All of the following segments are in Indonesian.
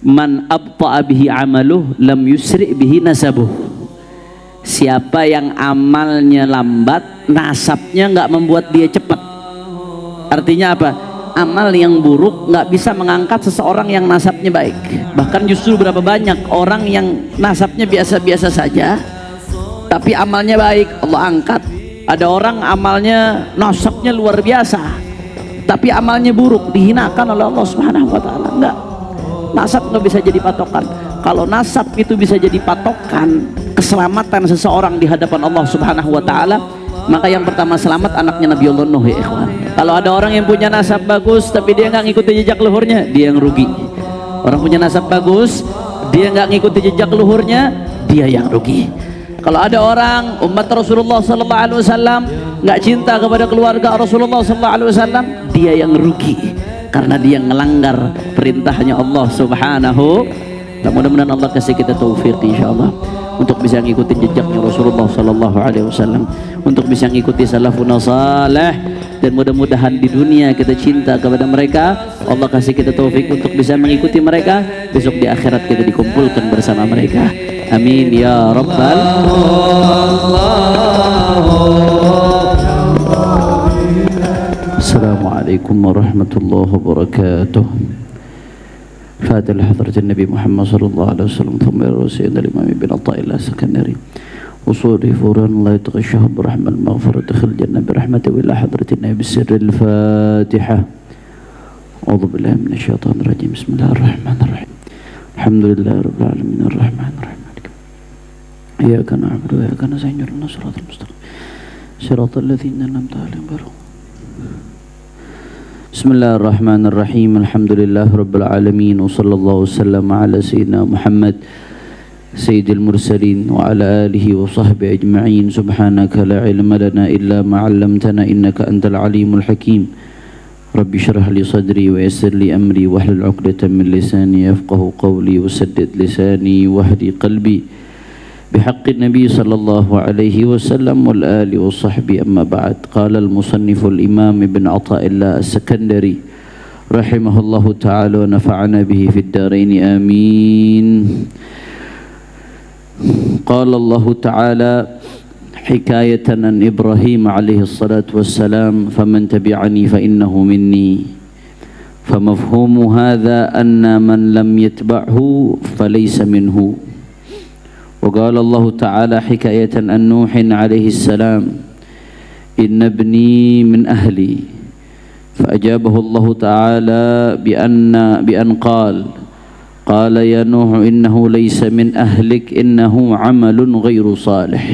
Man abta'a bihi amaluh lam yusri bihi nasabuh. Siapa yang amalnya lambat, nasabnya nggak membuat dia cepat. Artinya apa? Amal yang buruk nggak bisa mengangkat seseorang yang nasabnya baik. Bahkan justru berapa banyak orang yang nasabnya biasa-biasa saja, tapi amalnya baik, Allah angkat. Ada orang amalnya nasabnya luar biasa, tapi amalnya buruk, dihinakan oleh Allah Subhanahu wa taala. Enggak. Nasab nggak bisa jadi patokan. Kalau nasab itu bisa jadi patokan keselamatan seseorang di hadapan Allah Subhanahu wa taala, maka yang pertama selamat anaknya Nabi Allah Nuh, ya ikhwan. Kalau ada orang yang punya nasab bagus tapi dia nggak ngikuti jejak luhurnya, dia yang rugi. Orang punya nasab bagus, dia nggak ngikuti jejak luhurnya, dia yang rugi. Kalau ada orang umat Rasulullah sallallahu alaihi wasallam nggak cinta kepada keluarga Rasulullah sallallahu alaihi wasallam, dia yang rugi karena dia melanggar perintahnya Allah Subhanahu. Mudah-mudahan Allah kasih kita taufik insyaallah untuk bisa ngikutin jejaknya Rasulullah sallallahu alaihi wasallam, untuk bisa ngikuti salafun salih, dan mudah-mudahan di dunia kita cinta kepada mereka, Allah kasih kita taufik untuk bisa mengikuti mereka, besok di akhirat kita dikumpulkan bersama mereka. Amin ya rabbal alamin. Assalamualaikum warahmatullahi wabarakatuh. فاتح لحضرة النبي محمد صلى الله عليه وسلم ثم سيدنا الإمام ابن عطاء الله السكندري وصوله فورا الله يتغشاه برحمة المغفرة دخل الجنة برحمته وإلى حضرة النبي بالسر الفاتحة. أعوذ بالله من الشيطان الرجيم. بسم الله الرحمن الرحيم. الحمد لله رب العالمين الرحمن الرحيم مالك إياك نعبد وإياك نستعين اهدنا الصراط المستقيم صراط الذين أنعمت عليهم. Bismillahirrahmanirrahim. Alhamdulillahirabbil alamin wa sallallahu wasallam ala sayyidina Muhammad sayyidil mursalin wa ala alihi wa sahbihi ajma'in. Subhanaka la ilma lana illa ma 'allamtana innaka antal alimul hakim. Rabbi shrah li sadri wa yassir li amri wahlul 'uqdatam min lisani yafqahu qawli wa saddid lisani wahdi qalbi بحق النبي صلى الله عليه وسلم والآل والصحب. أما بعد. قال المصنف الإمام ابن عطاء الله السكندري رحمه الله تعالى ونفعنا به في الدارين آمين. قال الله تعالى حكاية عن إبراهيم عليه الصلاة والسلام فمن تبعني فإنه مني. فمفهوم هذا أن من لم يتبعه فليس منه. وقال الله تعالى حكاية عن نوح عليه السلام إن ابني من أهلي. فأجابه الله تعالى بأن قال يا نوح إنه ليس من أهلك إنه عمل غير صالح.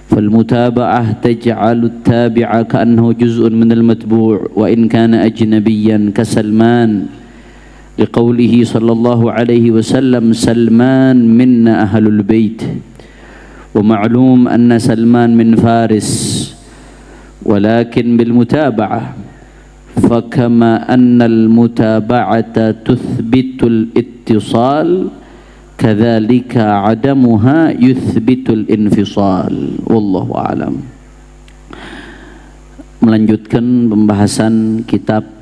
فالمتابعة تجعل التابع كأنه جزء من المتبوع وإن كان أجنبيا كسلمان لقوله صلى الله عليه وسلم سلمان منا أهل البيت. ومعلوم أن سلمان من فارس ولكن بالمتابعة. فكما أن المتابعة تثبت الاتصال كذلك عدمها يثبت الانفصال. والله أعلم. Melanjutkan pembahasan kitab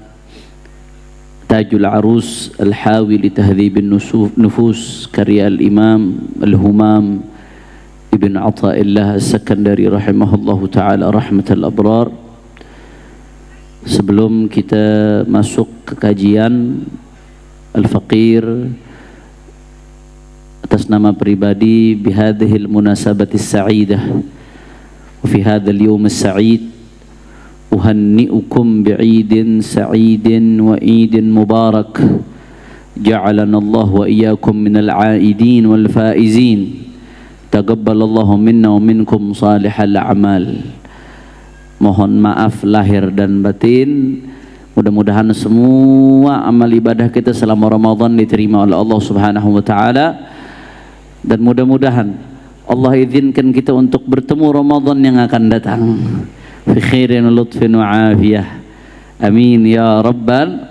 Tajul Arus Al-Hawi li Tahdhibin Nufus karya Al-Imam Al-Humam Ibn Atha'illah As-Sakandari rahimahullahu ta'ala rahmatal abrar. Sebelum kita masuk ke kajian, Al-Faqir atas nama pribadi bihadhil munasabatis sa'idah wa fi hadzal yawm as-sa'id أهنئكم بعيد سعيد وعيد مبارك جعلنا الله وإياكم من العائدين والفائزين تقبل الله منا ومنكم صالح الأعمال. Mohon maaf lahir dan batin. Mudah-mudahan semua amal ibadah kita selama Ramadan diterima oleh Allah Subhanahu wa taala, dan mudah-mudahan Allah izinkan kita untuk bertemu Ramadan yang akan datang fi khairin lutfin wa afiyah. Amin ya rabbal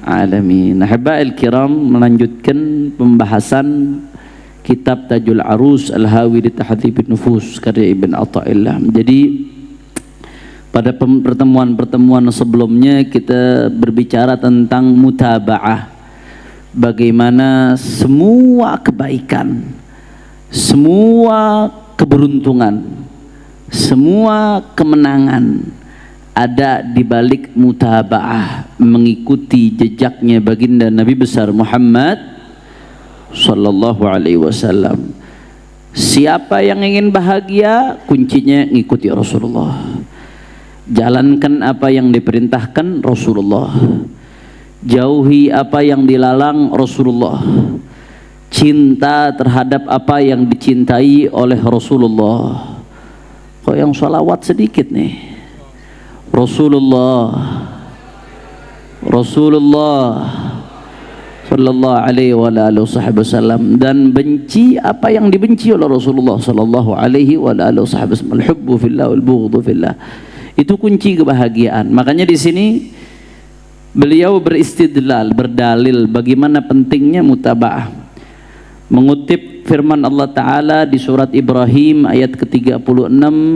alamin. Ahibba'il kiram, melanjutkan pembahasan kitab Tajul Arus Al-Hawi li Tahdhibin Nufus karya Ibn Atha'illah. Jadi pada pertemuan-pertemuan sebelumnya kita berbicara tentang mutaba'ah. bagaimana semua kebaikan, semua keberuntungan, semua kemenangan ada di balik mutaba'ah, mengikuti jejaknya baginda Nabi besar Muhammad sallallahu alaihi wasallam. Siapa yang ingin bahagia, kuncinya ngikuti Rasulullah. Jalankan apa yang diperintahkan Rasulullah, jauhi apa yang dilarang Rasulullah, cinta terhadap apa yang dicintai oleh Rasulullah. Kok yang sholawat sedikit nih? Rasulullah sallallahu alaihi wa alihi wasallam, dan benci apa yang dibenci oleh Rasulullah sallallahu alaihi wa alihi wasallam. Al-hubbu fillah wal bughdhu fillah. Itu kunci kebahagiaan. Makanya di sini beliau beristidlal, berdalil bagaimana pentingnya mutaba'ah, mengutip firman Allah Ta'ala di surat Ibrahim ayat ke-36,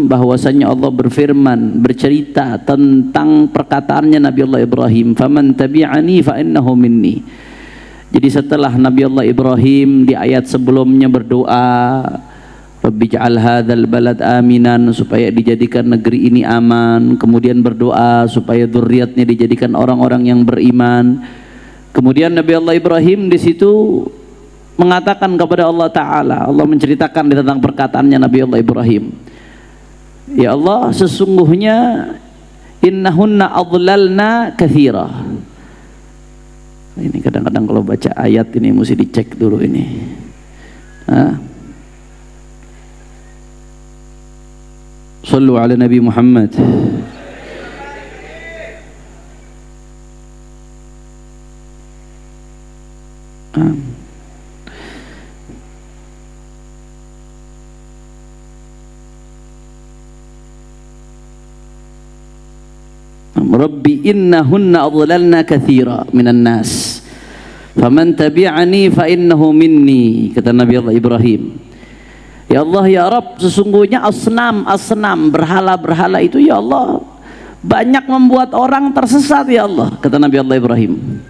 bahwasanya Allah berfirman, bercerita tentang perkataannya Nabi Allah Ibrahim, faman tabi'ani fa innahu minni. Jadi setelah Nabi Allah Ibrahim di ayat sebelumnya berdoa, Rabbi ja'al hadzal balad aminan, supaya dijadikan negeri ini aman, kemudian berdoa supaya dzurriyyatnya dijadikan orang-orang yang beriman. Kemudian Nabi Allah Ibrahim di situ mengatakan kepada Allah Ta'ala, Allah menceritakan tentang perkataannya Nabi Allah Ibrahim, ya Allah, sesungguhnya innahunna adlalna katsira. Ini kadang-kadang kalau baca ayat ini mesti dicek dulu ini. Sallu ala Nabi Muhammad. Rabbi innahunna adlalna katsira minan nas faman tabi'ani fa innahu minni, kata Nabi Allah Ibrahim. Ya Allah, ya Rabb, sesungguhnya asnam berhala itu ya Allah banyak membuat orang tersesat ya Allah, kata Nabi Allah Ibrahim.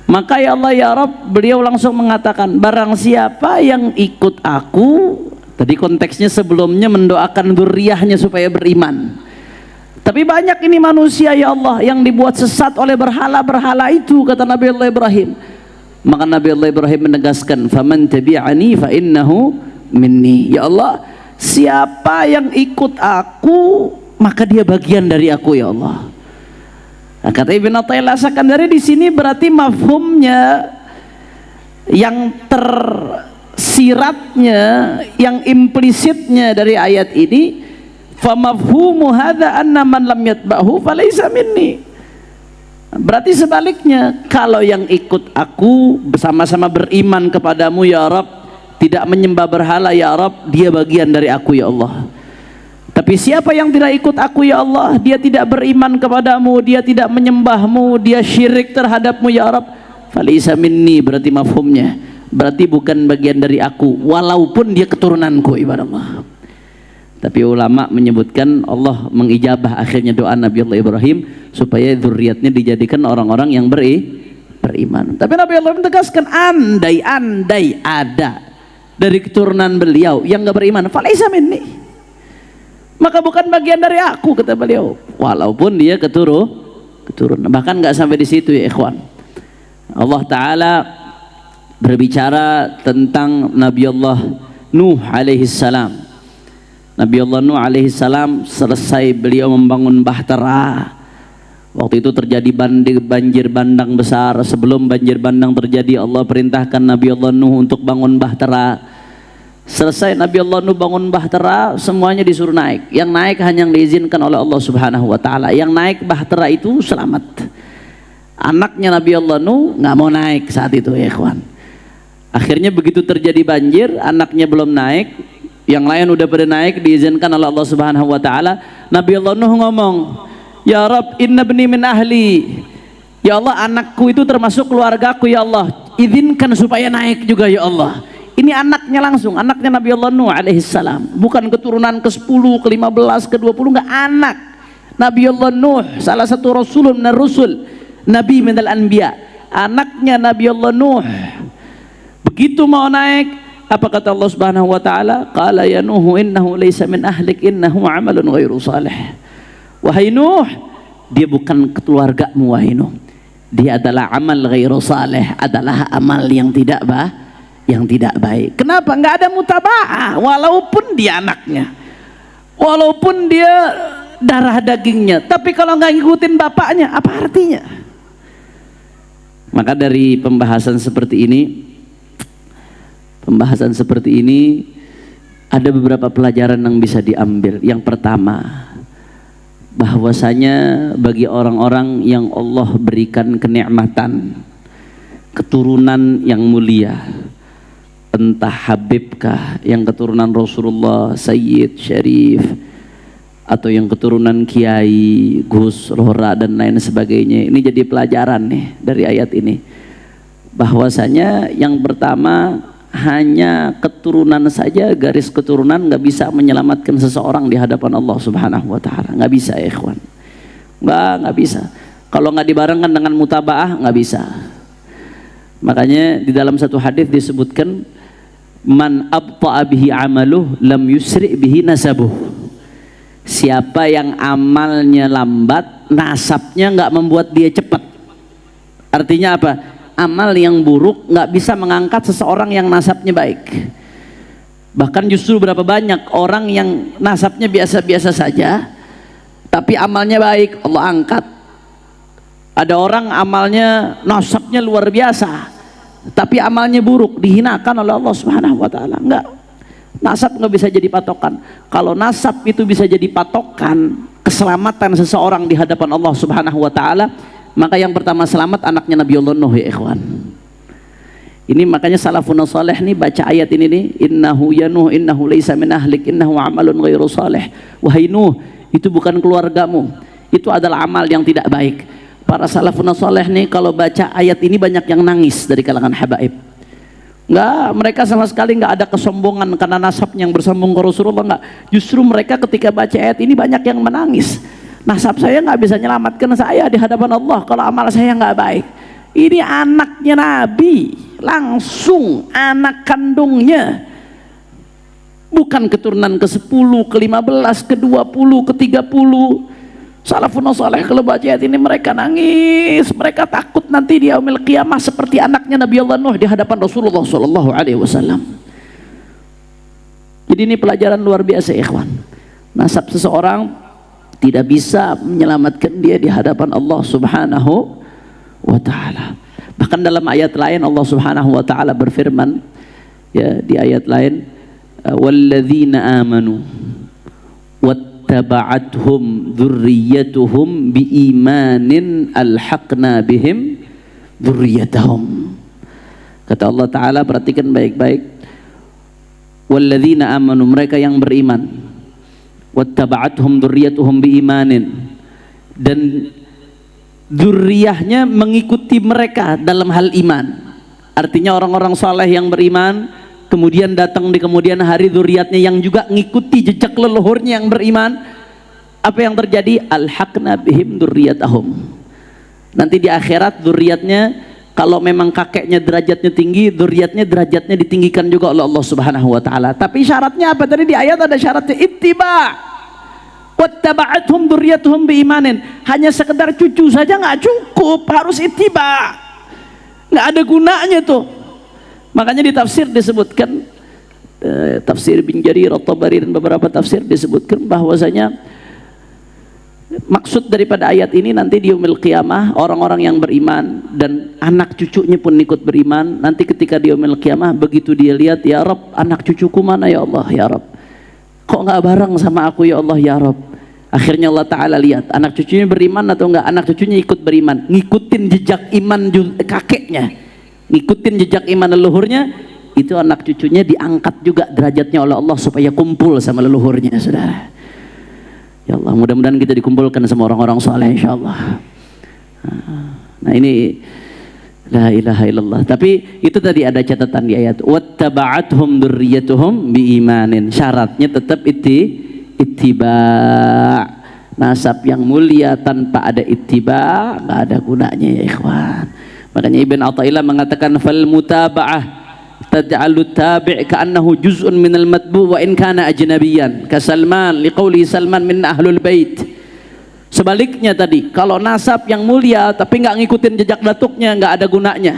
Maka ya Allah ya Rabb, beliau langsung mengatakan, barang siapa yang ikut aku, tadi konteksnya sebelumnya mendoakan dzurriyyahnya supaya beriman. Tapi banyak ini manusia ya Allah yang dibuat sesat oleh berhala-berhala itu, kata Nabi Allah Ibrahim. Maka Nabi Allah Ibrahim menegaskan, faman tabi'ani fa innahu minni. Ya Allah, siapa yang ikut aku maka dia bagian dari aku ya Allah. Nah, kata Ibn Athaillah Sakandari di sini berarti mafhumnya, yang tersiratnya, yang implisitnya dari ayat ini, famafhumu hadza anna man lam yatba'hu falaysa minni. Berarti sebaliknya, kalau yang ikut aku bersama-sama beriman kepadamu ya Rabb, tidak menyembah berhala ya Rabb, dia bagian dari aku ya Allah. Tapi siapa yang tidak ikut aku ya Allah, dia tidak beriman kepadamu, dia tidak menyembahmu, dia syirik terhadapmu ya Rabb, falaysa minni. Berarti mafhumnya, berarti bukan bagian dari aku, walaupun dia keturunanku, ibadah Allah. Tapi ulama menyebutkan Allah mengijabah akhirnya doa Nabi Allah Ibrahim supaya dzurriyyatnya dijadikan orang-orang yang beriman. Tapi Nabi Allah menegaskan, andai ada dari keturunan beliau yang enggak beriman, falaisa minni, maka bukan bagian dari aku, kata beliau, walaupun dia keturunan. Bahkan enggak sampai di situ ya ikhwan. Allah Ta'ala berbicara tentang Nabi Allah Nuh alaihi salam. Nabi Allah Nuh alaihi salam selesai beliau membangun bahtera. Waktu itu terjadi banjir bandang besar. Sebelum banjir bandang terjadi, Allah perintahkan Nabi Allah Nuh untuk bangun bahtera. Selesai Nabi Allah Nuh bangun bahtera, semuanya disuruh naik. Yang naik hanya yang diizinkan oleh Allah Subhanahu wa Ta'ala. Yang naik bahtera itu selamat. Anaknya Nabi Allah Nuh nggak mau naik saat itu ya ikhwan. Akhirnya begitu terjadi banjir, anaknya belum naik, yang lain udah pada naik, diizinkan oleh Allah Subhanahu wa Ta'ala. Nabi Allah Nuh ngomong, ya Rabb, inna bni min ahli, ya Allah, anakku itu termasuk keluargaku ya Allah, izinkan supaya naik juga ya Allah. Ini anaknya langsung, anaknya Nabi Allah Nuh alaihi salam, bukan keturunan ke-10, ke-15, ke-20, enggak, anak Nabi Allah Nuh, salah satu rasulun minar rusul, nabi minal anbiya. anaknya Nabi Allah Nuh. Begitu mau naik, apa kata Allah Subhanahu wa taala? Qala ya Nuh innahu laysa min ahlik innahu amalun ghairu salih. Wahai Nuh, dia bukan keluargamu wahai Nuh. Dia adalah amal ghairu salih, adalah amal yang tidak baik. Kenapa? Enggak ada mutaba'ah walaupun dia anaknya. Walaupun dia darah dagingnya, tapi kalau nggak ngikutin bapaknya, apa artinya? Maka dari pembahasan seperti ini ada beberapa pelajaran yang bisa diambil. Yang pertama, bahwasanya bagi orang-orang yang Allah berikan kenikmatan keturunan yang mulia, entah Habibkah yang keturunan Rasulullah, Sayyid, Syarif, atau yang keturunan Kiai, Gus, Lora dan lain sebagainya. Ini jadi pelajaran nih dari ayat ini, bahwasanya yang pertama, hanya keturunan saja, garis keturunan nggak bisa menyelamatkan seseorang di hadapan Allah Subhanahu wa taala. Nggak bisa ya ikhwan, nggak bisa. Kalau nggak dibarengkan dengan mutaba'ah nggak bisa. Makanya di dalam satu hadis disebutkan, man abta'a bihi amaluh lam yusri bihi nasabuh. Siapa yang amalnya lambat, nasabnya nggak membuat dia cepat. Artinya apa? Amal yang buruk nggak bisa mengangkat seseorang yang nasabnya baik. Bahkan justru berapa banyak orang yang nasabnya biasa-biasa saja, tapi amalnya baik, Allah angkat. Ada orang amalnya, nasabnya luar biasa, tapi amalnya buruk, dihinakan oleh Allah Subhanahu wa taala. Enggak. Nasab nggak bisa jadi patokan. Kalau nasab itu bisa jadi patokan keselamatan seseorang di hadapan Allah Subhanahu wa taala, maka yang pertama selamat anaknya Nabi Allah Nuh ya ikhwan. Ini makanya salafun salih nih baca ayat ini nih, innahu ya Nuh innahu laysa min ahlik innahu amalun ghairu salih. Wahai Nuh, itu bukan keluargamu, itu adalah amal yang tidak baik. Para salafun salih nih kalau baca ayat ini banyak yang nangis dari kalangan habaib. Enggak, mereka sama sekali enggak ada kesombongan karena nasabnya yang bersambung ke Rasulullah, enggak. Justru mereka ketika baca ayat ini banyak yang menangis. Nasab saya nggak bisa menyelamatkan saya di hadapan Allah kalau amal saya nggak baik. Ini anaknya Nabi, langsung anak kandungnya, bukan keturunan ke-10, ke-15, ke-20, ke-30. Salafun saleh kalau baca ayat ini mereka nangis, mereka takut nanti di yaumil qiyamah seperti anaknya Nabi Allah Nuh di hadapan Rasulullah SAW. Jadi ini pelajaran luar biasa ikhwan. Nasab seseorang tidak bisa menyelamatkan dia di hadapan Allah Subhanahu wa taala. Bahkan dalam ayat lain Allah Subhanahu wa taala berfirman, ya, di ayat lain, walladzina amanu wattaba'athum dzurriyyatuhum biimanin alhaqna bihim dzurriyyatahum. Kata Allah taala, perhatikan baik-baik, walladzina amanu, mereka yang beriman, wattaba'athum dzurriyyatuhum biimanin, dan dzurriyahnya mengikuti mereka dalam hal iman. Artinya orang-orang saleh yang beriman kemudian datang di kemudian hari dzurriyatnya yang juga ngikuti jejak leluhurnya yang beriman. Apa yang terjadi? Alhaqna bihim dzurriyyatahum. Nanti di akhirat dzurriyatnya, kalau memang kakeknya derajatnya tinggi, dzurriyatnya derajatnya ditinggikan juga oleh Allah Subhanahu wa taala. Tapi syaratnya apa? Tadi di ayat ada syaratnya, ittiba'. Wattaba'athum dzurriyyatuhum biimanin. Hanya sekedar cucu saja nggak cukup, harus ittiba'. Nggak ada gunanya tuh. Makanya di tafsir disebutkan, tafsir Ibn Jarir At-Tabari dan beberapa tafsir disebutkan bahwasanya maksud daripada ayat ini nanti di yaumil qiyamah orang-orang yang beriman dan anak cucunya pun ikut beriman. Nanti ketika di yaumil qiyamah begitu dia lihat, ya Rabb, anak cucuku mana ya Allah, ya Rabb, kok nggak bareng sama aku ya Allah, ya Rabb. Akhirnya Allah Ta'ala lihat anak cucunya beriman atau enggak, anak cucunya ikut beriman, ngikutin jejak iman kakeknya, ngikutin jejak iman leluhurnya, itu anak cucunya diangkat juga derajatnya oleh Allah supaya kumpul sama leluhurnya, saudara. Ya Allah, mudah-mudahan kita dikumpulkan sama orang-orang saleh insyaallah. Nah ini la ilaha illallah. Tapi itu tadi ada catatan di ayat, wattaba'athum dzurriyyatuhum biimanin. Syaratnya tetap ittiba'. Nasab yang mulia tanpa ada ittiba' nggak ada gunanya ya ikhwan. Makanya Ibn Athaillah mengatakan fal mutaba'ah taj'alu tabi' ka'annahu juz'un minal matbu' wa in kana ajnabiyan ka Salman liqauli Salman min ahlul bait. Sebaliknya tadi, kalau nasab yang mulia tapi nggak ngikutin jejak datuknya nggak ada gunanya.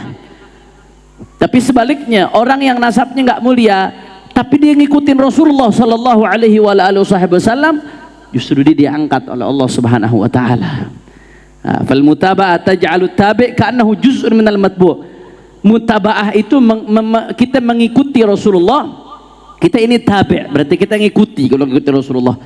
Tapi sebaliknya, orang yang nasabnya nggak mulia tapi dia ngikutin Rasulullah sallallahu alaihi wasallam, justru dia diangkat oleh Allah Subhanahu wa taala. Fal mutaba'ah taj'alu tabi' ka'annahu juz'un minal matbu'. Mutaba'ah itu kita mengikuti Rasulullah, kita ini tabi', berarti kita ngikuti. Kalau ngikuti Rasulullah,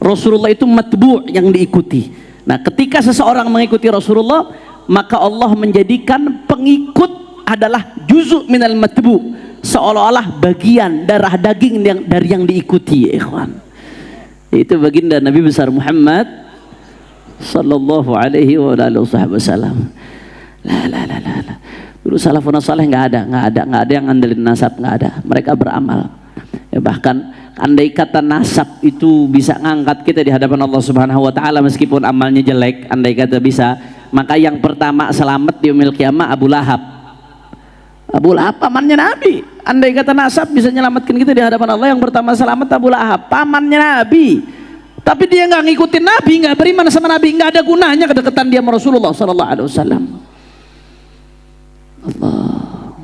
Rasulullah itu matbu' yang diikuti. Nah, ketika seseorang mengikuti Rasulullah, maka Allah menjadikan pengikut adalah juz'u minal matbu', seolah-olah bagian darah daging dari yang diikuti, ya ikhwan. Itu baginda Nabi besar Muhammad sallallahu alaihi wasallam. La. Dulu salafun saleh nggak ada yang ngandelin nasab, nggak ada. Mereka beramal. Ya, bahkan andai kata nasab itu bisa ngangkat kita di hadapan Allah Subhanahu wa taala meskipun amalnya jelek, andai kata bisa, maka yang pertama selamat di yaumil qiyamah Abu Lahab. Abu Lahab pamannya Nabi. Andai kata nasab bisa nyelamatkan kita di hadapan Allah, yang pertama selamat Abu Lahab, pamannya Nabi. Tapi dia nggak ngikutin Nabi, nggak beriman sama Nabi, nggak ada gunanya kedekatan dia sama Rasulullah sallallahu alaihi wasallam. Allah.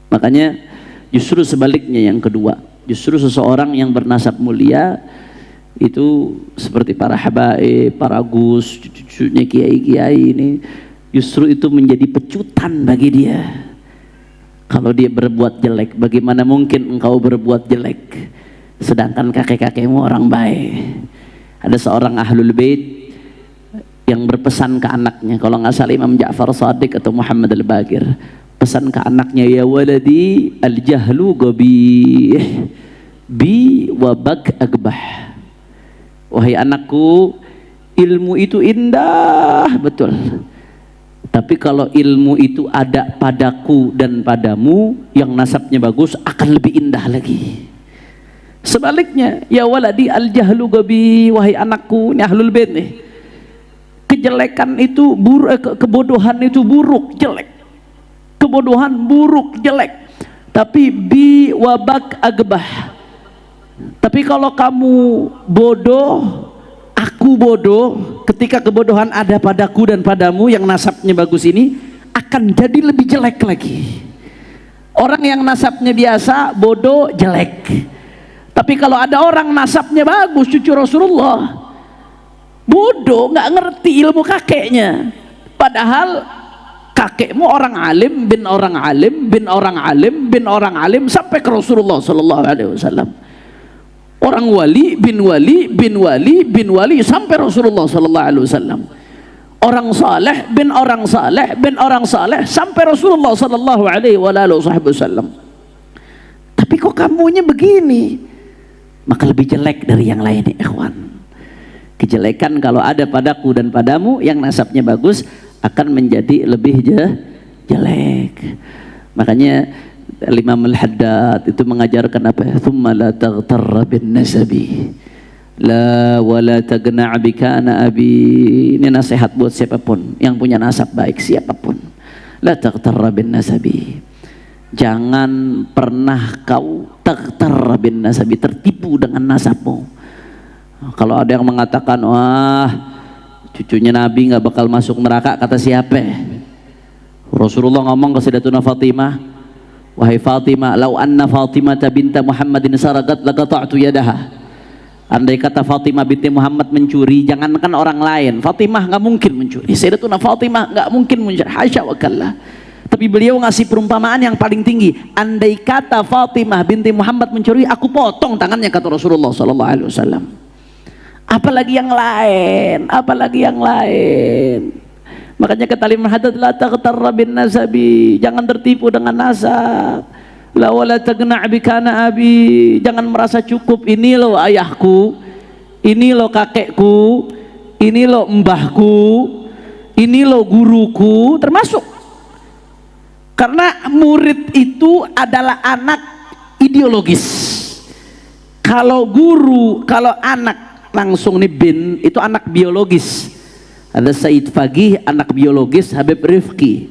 Makanya justru sebaliknya yang kedua, justru seseorang yang bernasab mulia itu seperti para habaib, para gus, cucunya kiai-kiai ini, justru itu menjadi pecutan bagi dia. Kalau dia berbuat jelek, bagaimana mungkin engkau berbuat jelek sedangkan kakek-kakekmu orang baik? Ada seorang ahlul bait yang berpesan ke anaknya, kalau nggak salah Imam Ja'far Shadiq atau Muhammad Al-Baqir, pesan ke anaknya, ya waladi al-jahlu ghabih bi wabak agbah. Wahai anakku, ilmu itu indah betul, tapi kalau ilmu itu ada padaku dan padamu yang nasabnya bagus, akan lebih indah lagi. Sebaliknya, ya waladi al-jahlu ghabih, wahai anakku, ini ahlul bait nih, kejelekan itu buruk, kebodohan itu buruk, jelek. Kebodohan buruk, jelek. Tapi bi wabak agbah. Tapi kalau kamu bodoh, aku bodoh, ketika kebodohan ada padaku dan padamu yang nasabnya bagus ini, akan jadi lebih jelek lagi. Orang yang nasabnya biasa, bodoh, jelek. Tapi kalau ada orang nasabnya bagus, cucu Rasulullah, bodoh, nggak ngerti ilmu kakeknya, padahal kakekmu orang alim bin orang alim bin orang alim bin orang alim sampai ke Rasulullah sallallahu alaihi wasallam. Orang wali bin wali bin wali bin wali sampai Rasulullah sallallahu alaihi wasallam. Orang saleh bin orang saleh bin orang saleh sampai Rasulullah sallallahu alaihi wasallam. Tapi kok kamunya begini? Maka lebih jelek dari yang lain, ikhwan. Kejelekan kalau ada padaku dan padamu yang nasabnya bagus akan menjadi lebih jelek. Makanya Imam Al-Haddad itu mengajarkan apa? Thumma la taghtarra bin nasabi la wala tagna' bika ana abi. Ini nasihat buat siapapun yang punya nasab baik, siapapun. La taghtarra bin nasabi. Jangan pernah kau taghtarra bin nasabi, tertipu dengan nasabmu. Kalau ada yang mengatakan, wah cucunya Nabi nggak bakal masuk neraka, kata siapa? Rasulullah ngomong ke Sayyidatuna Fatimah, wahai Fatimah, lau anna Fatimah binta Muhammadin saragat laqata'tu yadaha. Andai kata Fatimah binti Muhammad mencuri, jangankan orang lain, Fatimah nggak mungkin mencuri, Sayyidatuna Fatimah nggak mungkin mencuri, hasya wa kallah. Tapi beliau ngasih perumpamaan yang paling tinggi, andai kata Fatimah binti Muhammad mencuri, aku potong tangannya, kata Rasulullah sallallahu alaihi wasallam. Apalagi yang lain, apalagi yang lain. Makanya kata Imam Haddad, la taghtarra bin nasabi, jangan tertipu dengan nasab. La wala tagna' bika ana abi, jangan merasa cukup, ini loh ayahku, ini loh kakekku, ini loh mbahku, ini loh guruku, termasuk. Karena murid itu adalah anak ideologis. Kalau guru, kalau anak langsung nih bin, itu anak biologis. Ada Said Fagih, anak biologis Habib Rifki.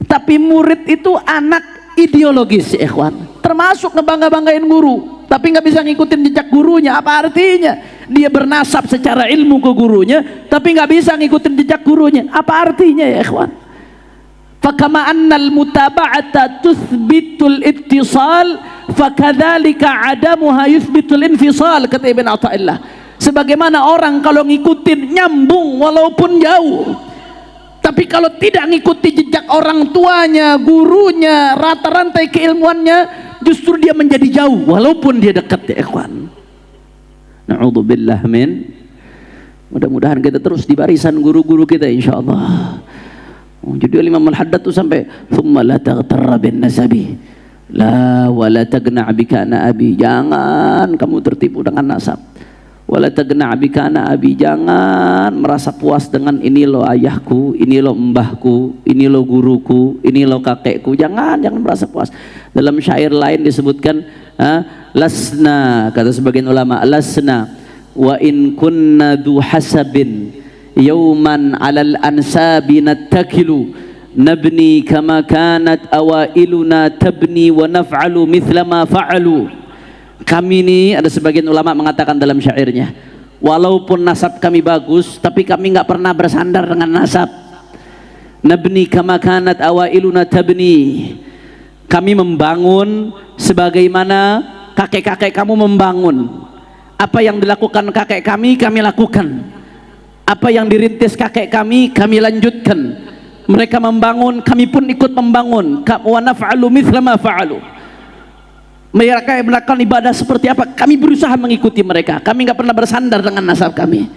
Tapi murid itu anak ideologis ya ikhwan, termasuk ngebangga-banggain guru tapi nggak bisa ngikutin jejak gurunya. Apa artinya? Dia bernasab secara ilmu ke gurunya tapi nggak bisa ngikutin jejak gurunya. Apa artinya ya ikhwan? Fakama annal mutaba'ata tuthbitul ittisal fakadzalika adamuha yuthbitul infisal, kata Ibn Athaillah. Sebagaimana orang kalau ngikutin nyambung walaupun jauh, tapi kalau tidak ngikuti jejak orang tuanya, gurunya, rantai keilmuannya, justru dia menjadi jauh walaupun dia dekat ya ikhwan. Na'udzubillah min. Mudah-mudahan kita terus di barisan guru-guru kita insyaallah. Jadi Imam Al-Haddad itu sampai thumma la taghtarra bin nasabi la wala tagna' bika ana abi, jangan kamu tertipu dengan nasab. Wala tagna' bika ana abi, jangan merasa puas dengan ini lo ayahku, ini lo mbahku, ini lo guruku, ini lo kakekku. Jangan merasa puas. Dalam syair lain disebutkan lasna, kata sebagian ulama, lasna wa in kunna du hasabin yauman alal ansabi nattakilu nabni kama kanat awailuna tabni wa naf'alu mithla ma fa'alu. Kami ini, ada sebagian ulama mengatakan dalam syairnya, walaupun nasab kami bagus tapi kami nggak pernah bersandar dengan nasab. Nabni kama kanat awailuna tabni, kami membangun sebagaimana kakek-kakek kamu membangun. Apa yang dilakukan kakek kami lakukan. Apa yang dirintis kakek kami lanjutkan. Mereka membangun, kami pun ikut membangun. Wa naf'alu mithla ma fa'alu. Mereka melakukan ibadah seperti apa, kami berusaha mengikuti mereka. Kami nggak pernah bersandar dengan nasab kami.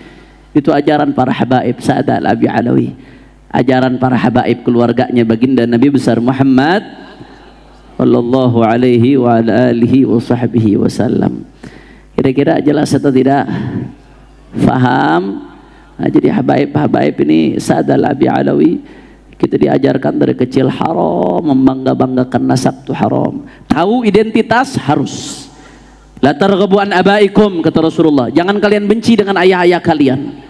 Itu ajaran para habaib Sa'ad al-Abi Alawi, ajaran para habaib keluarganya baginda Nabi besar Muhammad sallallahu alaihi wa ala alihi wa sahbihi wasallam. Kira-kira jelas atau tidak? Faham? Nah, jadi habaib ini Sa'ad al-Abi Alawi, kita diajarkan dari kecil haram membangga-banggakan nasab itu haram. Tahu identitas harus. La targhabu an abaikum, kata Rasulullah. Jangan kalian benci dengan ayah-ayah kalian.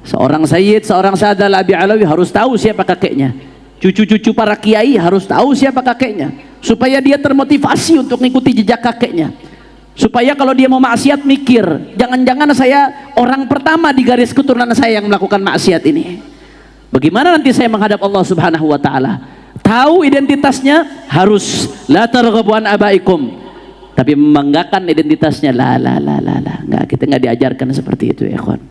Seorang sayyid, seorang Sa'ad al-Abi Alawi harus tahu siapa kakeknya. Cucu-cucu para kiai harus tahu siapa kakeknya, supaya dia termotivasi untuk mengikuti jejak kakeknya. Supaya kalau dia mau maksiat mikir, jangan-jangan saya orang pertama di garis keturunan saya yang melakukan maksiat ini. Bagaimana nanti saya menghadap Allah Subhanahu wa taala? Tahu identitasnya harus. La targhabu an abaikum. Tapi membanggakan identitasnya la. Enggak, kita enggak diajarkan seperti itu ya ikhwan.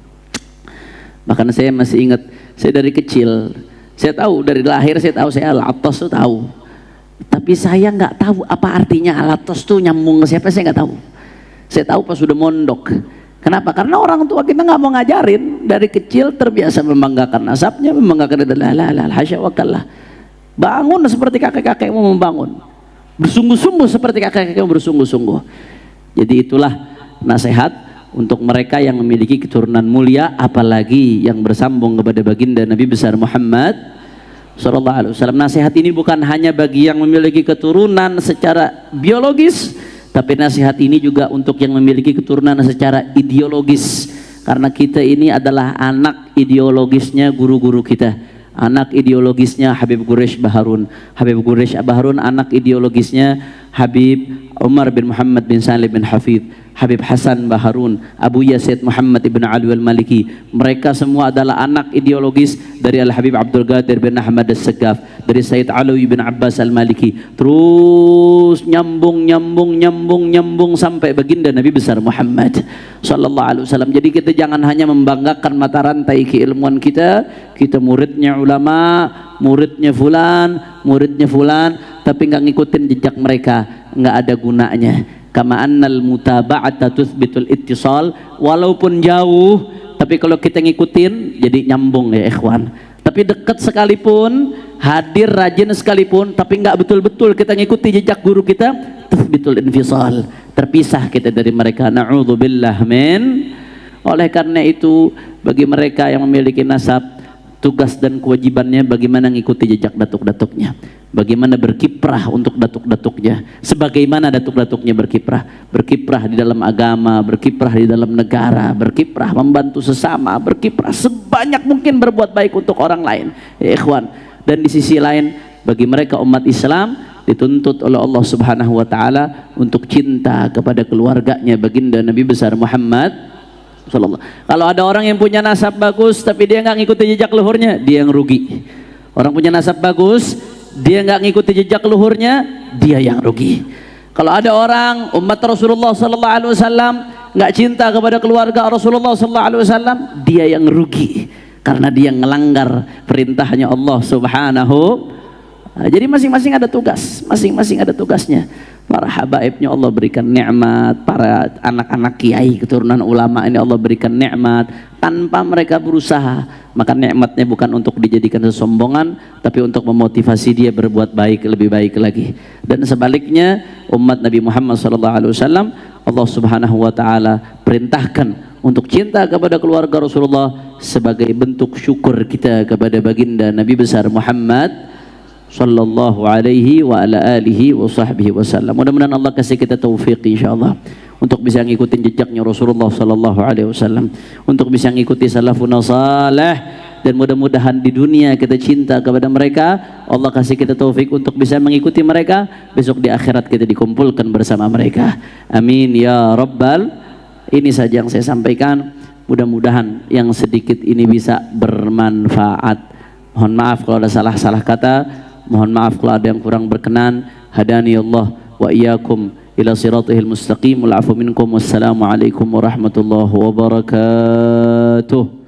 Bahkan saya masih ingat, saya dari kecil, saya tahu dari lahir, saya tahu saya Al-Attas itu tahu. Tapi saya nggak tahu apa artinya Al-Attas itu nyambung ke siapa, saya nggak tahu. Saya tahu pas sudah mondok. Kenapa? Karena orang tua kita nggak mau ngajarin. Dari kecil terbiasa membanggakan nasabnya, membanggakan la hasya wa kallah. Bangun seperti kakek-kakekmu membangun, bersungguh-sungguh seperti kakek-kakekmu bersungguh-sungguh. Jadi itulah nasihat untuk mereka yang memiliki keturunan mulia, apalagi yang bersambung kepada baginda Nabi besar Muhammad sallallahu alaihi wasallam. Nasihat ini bukan hanya bagi yang memiliki keturunan secara biologis, tapi nasihat ini juga untuk yang memiliki keturunan secara ideologis, karena kita ini adalah anak ideologisnya guru-guru kita, anak ideologisnya Habib Quraish Baharun. Habib Quraish Baharun anak ideologisnya Habib Umar bin Muhammad bin Salim bin Hafidh, Habib Hasan Baharun, Abu Yazid Muhammad ibn Ali al-Maliki. Mereka semua adalah anak ideologis dari Al-Habib Abdul Qadir bin Ahmad As-Saggaf, dari Sayyid Alawi bin Abbas al-Maliki. Terus nyambung sampai baginda Nabi besar Muhammad sallallahu alaihi wasallam. Jadi kita jangan hanya membanggakan mata rantai keilmuan kita muridnya ulama, muridnya fulan, tapi nggak ngikutin jejak mereka, nggak ada gunanya. Kama annal mutaba'ata tuthbitul ittisal, walaupun jauh tapi kalau kita ngikutin jadi nyambung ya ikhwan. Tapi dekat sekalipun, hadir rajin sekalipun, tapi nggak betul-betul kita ngikuti jejak guru kita, tuthbitul infisal, terpisah kita dari mereka. Na'udzubillah min. Oleh karena itu, bagi mereka yang memiliki nasab, tugas dan kewajibannya bagaimana mengikuti jejak datuk-datuknya, bagaimana berkiprah untuk datuk-datuknya, sebagaimana datuk-datuknya berkiprah di dalam agama, berkiprah di dalam negara, berkiprah membantu sesama, berkiprah sebanyak mungkin berbuat baik untuk orang lain ya ikhwan. Dan di sisi lain bagi mereka umat Islam dituntut oleh Allah Subhanahu wa taala untuk cinta kepada keluarganya baginda Nabi besar Muhammad sallallahu. Kalau ada orang yang punya nasab bagus tapi dia nggak ngikuti jejak luhurnya, dia yang rugi. Orang punya nasab bagus, dia nggak ngikuti jejak luhurnya, dia yang rugi. Kalau ada orang umat Rasulullah sallallahu alaihi wasallam nggak cinta kepada keluarga Rasulullah sallallahu alaihi wasallam, dia yang rugi karena dia melanggar perintahnya Allah Subhanahu. Jadi masing-masing ada tugas, masing-masing ada tugasnya. Para habaibnya Allah berikan nikmat, para anak-anak kiai keturunan ulama ini Allah berikan nikmat tanpa mereka berusaha. Maka nikmatnya bukan untuk dijadikan sesombongan, tapi untuk memotivasi dia berbuat baik, lebih baik lagi. Dan sebaliknya umat Nabi Muhammad SAW, Allah Subhanahu wa taala perintahkan untuk cinta kepada keluarga Rasulullah sebagai bentuk syukur kita kepada baginda Nabi besar Muhammad sallallahu alaihi wa ala alihi wa sahbihi wasallam. Mudah-mudahan Allah kasih kita taufik insyaallah untuk bisa ngikutin jejaknya Rasulullah sallallahu alaihi wasallam, untuk bisa ngikuti salafun salih, dan mudah-mudahan di dunia kita cinta kepada mereka, Allah kasih kita taufik untuk bisa mengikuti mereka, besok di akhirat kita dikumpulkan bersama mereka. Amin ya rabbal. Ini saja yang saya sampaikan, mudah-mudahan yang sedikit ini bisa bermanfaat. Mohon maaf kalau ada salah-salah kata, mohon maaf kalau ada yang kurang berkenan. Hadani Allah wa iyyakum ila siratihil mustaqim. Wal afu minkum. Wassalamu alaikum warahmatullahi wabarakatuh.